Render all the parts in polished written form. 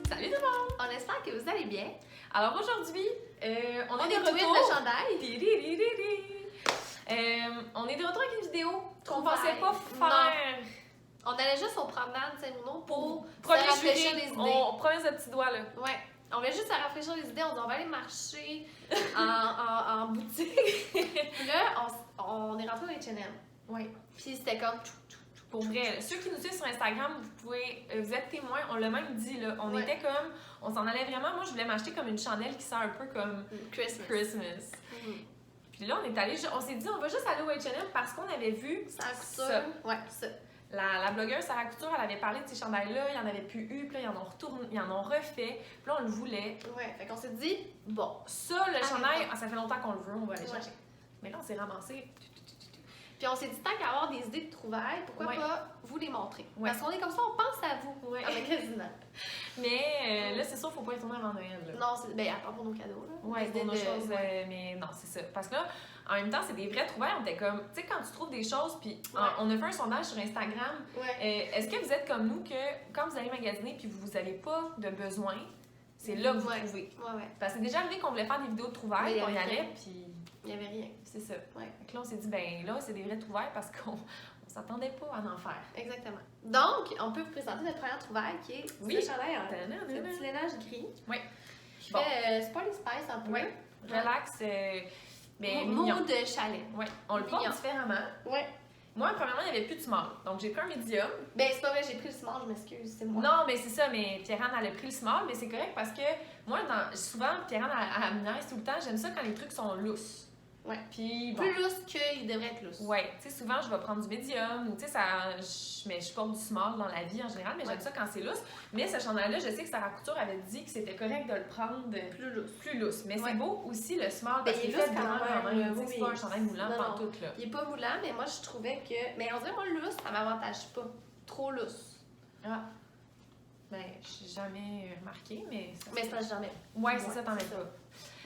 Salut tout le monde! On espère que vous allez bien. Alors aujourd'hui, on est de tweets de retour. chandail. On est de retour avec une vidéo qu'on Trouvaille. pensait pas faire. On allait juste au promenade Saint-Bruno pour se Premier rafraîchir juillet, les idées. on prend ce petit doigt là. Ouais. On voulait juste se rafraîchir les idées. On dit on va aller marcher en boutique. Puis là, on est rentré au H&M. Ouais. Puis c'était comme... Pour vrai, là, ceux qui nous suivent sur Instagram, vous êtes témoins, on l'a même dit là. On Ouais. était comme, on s'en allait vraiment. Moi, je voulais m'acheter comme une chandelle qui sent un peu comme Christmas. Puis là, on s'est dit, on va juste aller au H&M parce qu'on avait vu Sarah Couture. ça. Ouais, ça. La blogueuse Sarah Couture, elle avait parlé de ces chandails-là, il y en avait plus eu, puis là, ils en ont refait, puis là, on le voulait. Ouais, fait qu'on s'est dit, bon. Ça, le chandail, ça fait longtemps qu'on le veut, on va aller Ouais. chercher. Mais là, on s'est ramassé. Puis on s'est dit, tant qu'à avoir des idées de trouvailles, pourquoi Ouais. pas vous les montrer? Ouais. Parce qu'on est comme ça, on pense à vous. Ouais. Avec Résident. Mais là, c'est sûr, faut pas y retourner avant Noël. Là. Non, c'est à part pour nos cadeaux. Là. Ouais, Des pour nos idées de- choses, ouais. mais non, c'est ça. Parce que là, en même temps, c'est des vraies trouvailles. On était comme, tu sais, quand tu trouves des choses, puis Ouais. on a fait un sondage sur Instagram. Ouais. Est-ce que vous êtes comme nous que quand vous allez magasiner puis vous n'avez pas de besoin, c'est là que vous Ouais. trouvez? Ouais. Parce que c'est déjà arrivé qu'on voulait faire des vidéos de Mais trouvailles, il y on y avait allait, rien. puis Il y avait rien. c'est ça. Ouais. Fait que là, on s'est dit, ben là, c'est des vraies trouvailles parce qu'on s'attendait pas à en faire. Exactement. Donc, on peut vous présenter notre première trouvaille qui est Oui. ce chandail en Tadadada. ce petit lainage gris. Oui. Qui Bon. fait Sporty Spice un peu. Oui. Relax, mais Mot mignon. de chalet. Ouais. On le porte Mignon. différemment. Ouais. Moi, premièrement, il n'y avait plus de small. Donc, j'ai pris un medium. Ben, c'est pas vrai, j'ai pris le small, je m'excuse, c'est moi. Non, mais c'est ça, mais Pierre-Anne, elle a pris le small, mais c'est correct parce que moi, souvent, Pierre-Anne, elle me niaise tout le temps. J'aime ça quand les trucs sont lousses. Ouais. Puis, bon. Plus lousse qu'il devrait être lousse. Ouais, tu sais, souvent, je vais prendre du médium ou tu sais, mais je porte du small dans la vie en général, mais j'aime Ouais. ça quand c'est lousse. Mais ce chandail-là, je sais que Sarah Couture avait dit que c'était correct de le prendre Plus lousse. plus lousse. Mais Ouais. c'est beau aussi le small Ben, parce il qu'il est fait lousse blanc quand quand même, même. tu sais, oui. C'est pas un chandail moulant Non, non. pantoute, là. Il est pas moulant, mais moi, je trouvais que... Mais on dirait, moi, lousse, ça m'avantage pas. Trop lousse. Ah. Ben, je n'ai jamais remarqué, mais ça Mais ça, jamais. Ouais, c'est ça, t'en mets c'est pas.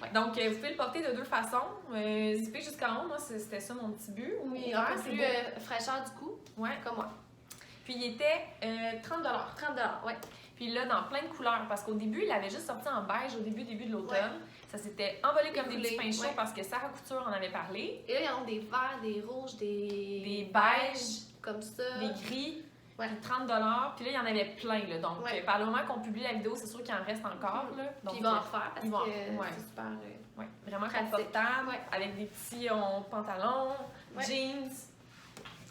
Ouais. Donc, vous pouvez le porter de deux façons. Zipper jusqu'en haut, moi, c'était ça mon petit but. Ou Oui, ouvert, un peu c'est plus beau. fraîcheur du coup, Ouais. comme moi. Puis, il était 30 $30, ouais. Puis là, dans plein de couleurs, parce qu'au début, il avait juste sorti en beige au début de l'automne. Ça s'était envolé comme des petits pains chauds Ouais. parce que Sarah Couture en avait parlé. Et là, il y en a des verts, des rouges, Des beiges, comme ça. des gris, Ouais. puis 30 Puis là, il y en avait plein. Là. Donc, Ouais. par le moment qu'on publie la vidéo, c'est sûr qu'il en reste encore. Là. Donc, Puis ils vont en refaire parce ils vont en- que ouais. c'est super... ouais, vraiment pratique. confortable, Ouais. avec des petits pantalons, Ouais. jeans.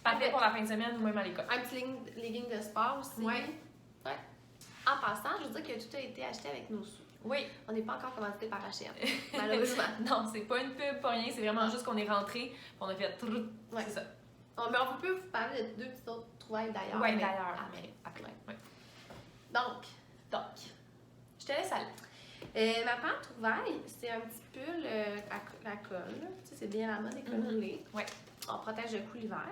Parfait pour la fin de semaine ou même à l'école. Un petit legging de sport aussi. Ouais. Ouais. En passant, je veux dire que tout a été acheté avec nos sous. Oui. On n'est pas encore commandité par H&M, malheureusement. Non, c'est pas une pub, pas rien, c'est vraiment juste qu'on est rentré, puis on a fait trrrt, Ouais. c'est ça. Mais on peut vous parler de deux petites autres trouvailles d'ailleurs. Ouais, mais d'ailleurs. après. Mais après. Ouais. Ouais. Donc, Je te laisse aller. ma première trouvaille, c'est un petit pull à colle. Tu sais, c'est bien la mode, les cols Mhm. roulés. Ouais. On protège le cou l'hiver.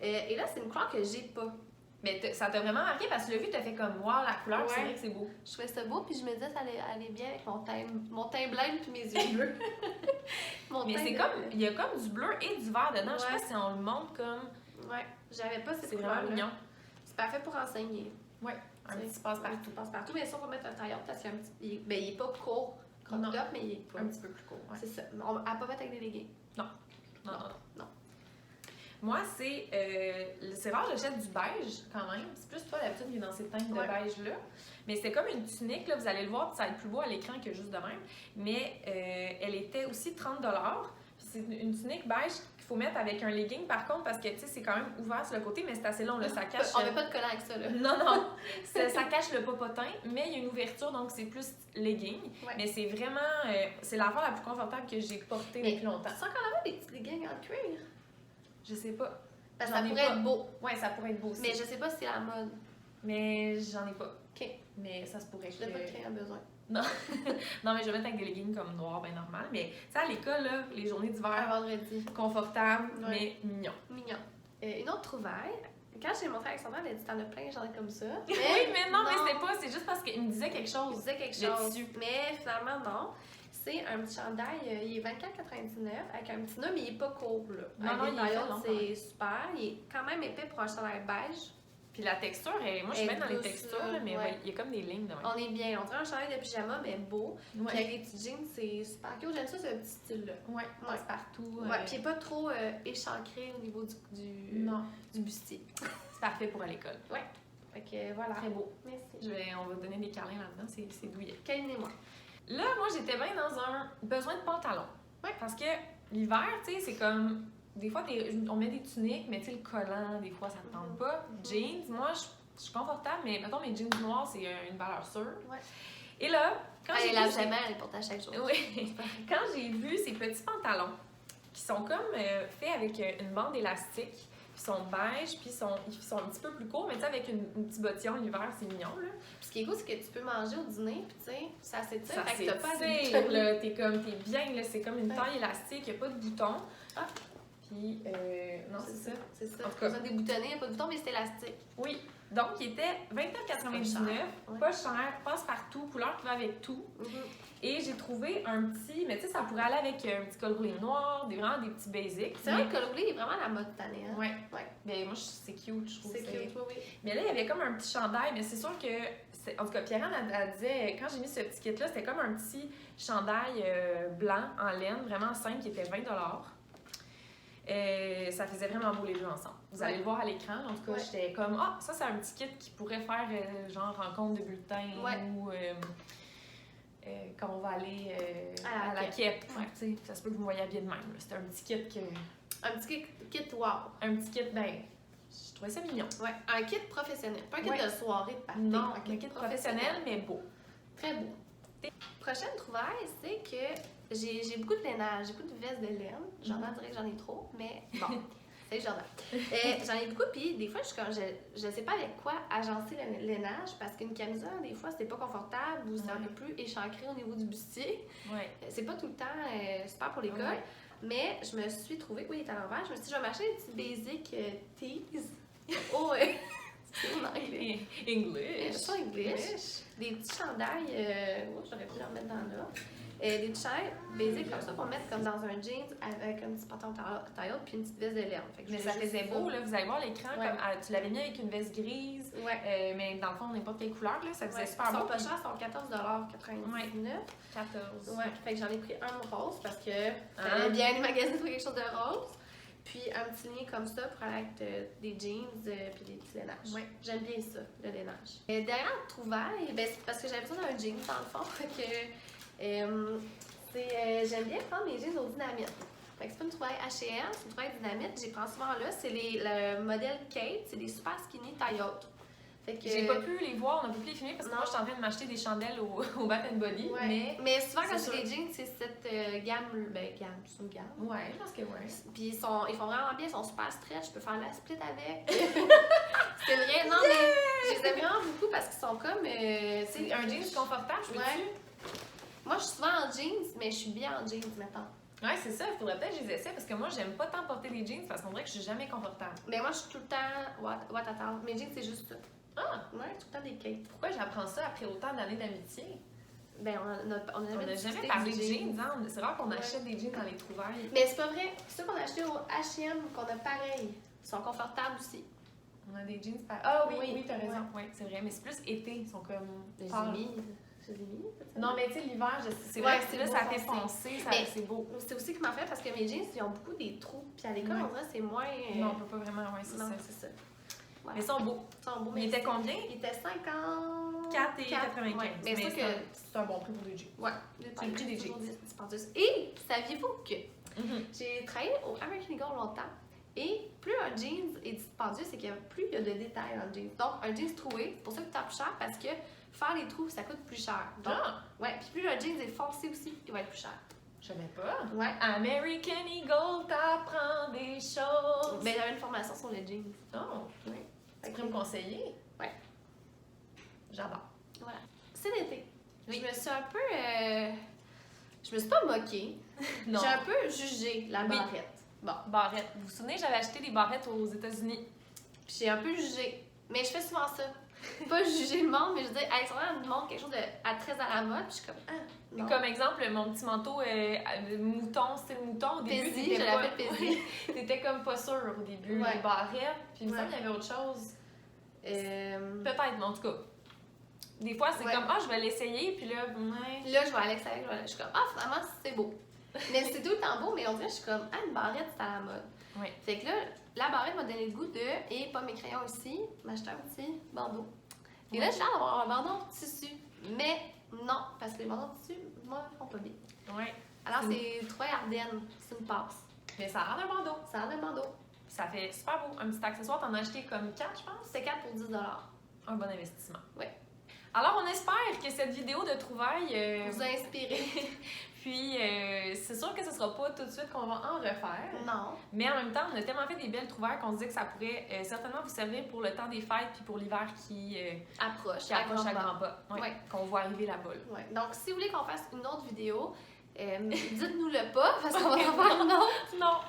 Et là, c'est une couleur que j'ai pas. Mais ça t'a vraiment marqué parce que le vu, t'as fait comme wow, la couleur, c'est Ouais. vrai que c'est beau. Je trouvais ça beau, puis je me disais ça allait bien avec mon teint blême puis mes yeux bleus. Mon Mais teint c'est de- comme, il y a comme du bleu et du vert dedans. Je sais Ouais. pas si on le montre comme, Ouais, j'avais pas cette c'est couleur vraiment mignon. C'est parfait pour enseigner. Ouais, un Tu sais, petit passe-partout. Un passe-partout, mais ça, on va mettre un tailleur parce qu'il y a un petit... il est pas court, crop Non. top, mais il est pas... Un petit peu plus court. Ouais. C'est ça. On va pas mettre avec des leggings. Non, non, Non. non. Non. Moi, c'est rare, j'achète du beige quand même. C'est plus toi, d'habitude, qui est dans ces teintes Ouais. de beige-là. Mais c'était comme une tunique, là, vous allez le voir, puis ça va être plus beau à l'écran que juste de même. Mais elle était aussi 30 Puis c'est une tunique beige qu'il faut mettre avec un legging, par contre, parce que, tu sais, c'est quand même ouvert sur le côté, mais c'est assez long, là, ça cache... On met pas de collant avec ça, là. Non, non, ça cache le popotin, mais il y a une ouverture, donc c'est plus legging. Ouais. Mais c'est vraiment... c'est l'affaire la plus confortable que j'ai portée Mais depuis longtemps. Sans qu'on avoir des petits leggings en cuir. Je sais pas. Parce que J'en ça ai pourrait pas. être beau. Ouais, ça pourrait être beau aussi. Mais je sais pas si c'est la mode. Mais j'en ai pas. OK. Mais ça se pourrait Je que... n'ai pas créé un besoin. Non, mais je vais mettre avec des leggings comme noir, ben normal. Mais tu sais, à l'école, là, les journées Un d'hiver, vendredi. confortables, Ouais. mais mignons. Mignon. Une autre trouvaille. Quand j'ai montré à Alexandra, elle a dit t'en as plein, j'en ai comme ça. Oui, mais non, mais c'est pas, c'est juste parce qu'il me disait quelque Il chose. disait quelque Le chose. tissu. Mais finalement, non. C'est un petit chandail, il est 24,99 avec un petit nœud, mais il est pas court. Là. Non, non, Avec il des est taillots, long, c'est super. Il est quand même épais pour un chandail beige. Puis la texture, moi, je suis Elle bien dans les douce, textures, là, là, mais ouais. il y a comme des lignes. On est bien. On dirait un chandail de pyjama, mais beau. Puis Ouais. avec les petits jeans, c'est super cute. J'aime ça, ce petit style-là. Ouais, passe partout. Ouais, puis il n'est pas trop échancré au niveau du Non, du bustier. c'est parfait pour à l'école. Fait que voilà. Très beau. Merci. On va donner des câlins là-dedans, c'est douillet. Câlinez-moi. Là, moi, j'étais bien dans un besoin de pantalon. Ouais. Parce que l'hiver, tu sais, c'est comme... Des fois, on met des tuniques, mais tu sais, le collant, des fois, ça te tente pas. Jeans, moi, je suis confortable, mais mettons, mes jeans noirs, c'est une valeur sûre. Ouais. Et là, quand Elle j'ai lave vu... jamais, elle les porte à chaque jour. Oui. Quand j'ai vu ces petits pantalons, qui sont comme faits avec une bande élastique, puis sont beige, puis ils sont un petit peu plus courts, mais tu sais, avec une petite bottillon l'hiver, c'est mignon, là. Puis ce qui est cool, c'est que tu peux manger au dîner, puis tu sais, ça s'étire. Ça fait que t'as pas à s'étire, là, t'es bien, là, c'est comme une Ouais. taille élastique, il n'y a pas de bouton. Ah. Puis, non, c'est ça. C'est ça. En tout Pas cas. besoin de déboutonner, il n'y a pas de bouton, mais c'est élastique. Oui, donc il était 29,99, Ouais. pas cher, passe partout, couleur qui va avec tout. Et j'ai trouvé un petit, mais tu sais, ça pourrait aller avec un petit col roulé noir, vraiment des petits basics. C'est vrai que le col roulé est vraiment la mode cette année. Hein? Ouais. Ouais. Mais moi, c'est cute, je trouve. C'est cute, oui. Mais là, il y avait comme un petit chandail, mais c'est sûr que, en tout cas, Pierre-Anne, elle disait, quand j'ai mis ce petit kit-là, c'était comme un petit chandail blanc en laine, vraiment simple, qui était 20 ça faisait vraiment beau les deux ensemble. Vous allez le voir à l'écran. En tout cas, j'étais comme, ça, c'est un petit kit qui pourrait faire genre rencontre de bulletin ou quand on va aller à la quête. Ouais. Tu sais, ça se peut que vous me voyez habillée de même. là. C'était un petit kit que. Un petit kit wow. Un petit kit, ben, je trouvais ça mignon. Ouais, un kit professionnel. Pas un kit de soirée, de party. Non, un kit professionnel, mais beau. Très beau. Prochaine trouvaille, c'est que j'ai beaucoup de lainage, j'ai beaucoup de vestes de laine. J'en dirais que j'en ai trop, mais bon, c'est Jordan. J'en ai beaucoup, puis des fois, je sais pas avec quoi agencer le lainage, parce qu'une camisole, des fois, c'est pas confortable ou c'est un peu plus échancré au niveau du bustier. Ouais. C'est pas tout le temps super pour l'école. Ouais. Mais je me suis trouvée, oui, il est à l'envers, je me suis dit, je vais m'acheter des petits basic tees. Oh, c'est en anglais. English. C'est English. Des petits chandails, j'aurais pu en mettre dans là. Des petits chandails basiques comme ça qu'on met comme dans un jeans avec un petit pantalon taille haute puis une petite veste de laine. Mais ça faisait beau, là. Vous allez voir l'écran, comme tu l'avais mis avec une veste grise, mais dans le fond, n'importe quelle couleur, là, ça faisait super beau. Ils sont pas chers, ils sont 14,99 $. 14. Ouais, fait que j'en ai pris un rose parce que fallait bien aller magasiner pour quelque chose de rose. Puis un petit lien comme ça pour aller avec des jeans puis des petits lainages. Ouais. J'aime bien ça, le lainage. Derrière trouvaille, ben, c'est parce que j'avais besoin d'un jean dans le fond. Fait que j'aime bien prendre mes jeans au dynamite. Fait que c'est pas une trouvaille H&M, c'est une trouvaille dynamite. J'y prends souvent là. C'est le modèle Kate, c'est des super skinny taille haute. Fait que j'ai pas pu les voir, on a pas pu les filmer parce que moi je suis en train de m'acheter des chandelles au Bath & Body, mais souvent quand c'est c'est des jeans, c'est cette gamme, c'est une gamme. Ouais, je pense que ouais. Puis ils font vraiment bien, ils sont super stretch, je peux faire la split avec. C'est vrai, non mais je les aime vraiment beaucoup parce qu'ils sont comme c'est un jeans confortable, je peux-tu? Moi je suis souvent en jeans, mais je suis bien en jeans maintenant. Ouais, c'est ça, il faudrait peut-être que je les essaie parce que moi j'aime pas tant porter des jeans parce qu'on dirait que je suis jamais confortable. Mais moi je suis tout le temps Watatata. Mes jeans c'est juste ça. Ah! Ouais, tout le temps des Kate. Pourquoi j'apprends ça après autant d'années d'amitié? Ben, on n'a jamais parlé de jeans, hein? C'est rare qu'on achète des jeans dans les trouvailles. Mais c'est pas vrai. Ceux qu'on a achetés au H&M, qu'on a pareil, sont confortables aussi. On a des jeans pareils. Ah oui, Oui, oui, t'as raison. Oui, c'est vrai. Mais c'est plus été, ils sont comme. Les Non, mais tu sais, l'hiver, c'est Ouais, vrai que là, beau ça fait foncé. foncer, c'est beau. C'est aussi qui m'a fait parce que mes jeans, ils ont beaucoup des trous. Puis à l'école, Ouais. on dirait c'est moins. Non, on peut pas vraiment, ouais, c'est ça. c'est ça. Voilà. Mais ils sont beaux. Ils sont beaux. Ils étaient combien? Ils étaient 50. 4 et 95. Ouais. Mais ça que. c'est un bon prix pour des jeans. Ouais, C'est le prix des jeans. Et saviez-vous que j'ai travaillé au American Eagle longtemps et plus un jeans est dispendieux, c'est que plus il y a de détails dans le jeans. Donc, un jeans troué, c'est pour ça que tu plus cher parce que faire les trous, ça coûte plus cher. Donc, ouais, puis plus le jeans est foncé aussi, il va être plus cher. Je savais pas. Ouais. American Eagle t'apprend des choses. Ben, j'avais une formation sur les jeans. Oh, Oui. tu pourrais me conseiller? Ouais. J'adore. Voilà. C'est l'été. Je me suis un peu. Je me suis pas moquée. Non. J'ai un peu jugé la barrette. Bon. Barrettes. Vous vous souvenez, j'avais acheté des barrettes aux États-Unis. Puis j'ai un peu jugé. Mais je fais souvent ça. Pas juger le monde, mais je veux dire, Alexandra me montre quelque chose de très à la mode. Puis je suis comme, non. Comme exemple, mon petit manteau mouton, style mouton. Au début, Paisy, je l'appelle Paisy. T'étais comme pas sûre au début. Ouais. Les barrettes. Puis il me Ouais. semble qu'il y avait autre chose. Peut-être, mais en tout cas. Des fois, c'est comme, je vais l'essayer, puis là, Là, je vais à l'extérieur, je suis comme, finalement, c'est beau. Mais c'est tout le temps beau, mais on dirait que je suis comme, une barrette, c'est à la mode. Ouais. Fait que là, la barrette m'a donné le goût de, et pas mes crayons aussi, m'acheter un petit bandeau. Et là, j'ai l'air d'avoir un bandeau en tissu. Mais non, parce que les bandeaux en tissu, moi, font pas bien. Ouais. Alors, c'est 3 Ardennes, c'est une passe. Mais ça a l'air d'un bandeau. Ça a l'air d'un bandeau. Ça fait super beau. Un petit accessoire, t'en as acheté comme 4, je pense. C'était 4 pour 10 Un bon investissement. Oui. Alors, on espère que cette vidéo de trouvailles vous a inspiré. Puis, c'est sûr que ce sera pas tout de suite qu'on va en refaire. Non. Mais en même temps, on a tellement fait des belles trouvailles qu'on se dit que ça pourrait certainement vous servir pour le temps des fêtes puis pour l'hiver qui approche à grands pas. Ouais, qu'on voit arriver là-bas. Ouais. Donc, si vous voulez qu'on fasse une autre vidéo, dites-nous-le pas, parce qu'on va en faire une autre. Non.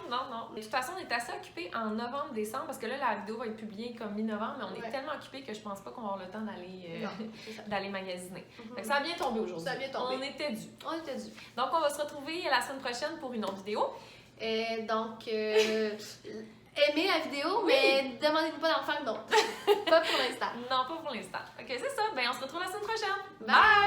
De toute façon, on est assez occupés en novembre, décembre, parce que là, la vidéo va être publiée comme mi-novembre, mais on est tellement occupés que je pense pas qu'on va avoir le temps d'aller magasiner. Fait que ça a bien tombé aujourd'hui. Ça a bien tombé. On était dû. On était dû. Donc, on va se retrouver la semaine prochaine pour une autre vidéo. Donc, aimez la vidéo, mais demandez-nous pas d'en faire une autre. Pas pour l'instant. Non, pas pour l'instant. Ok, c'est ça. Ben, on se retrouve la semaine prochaine. Bye!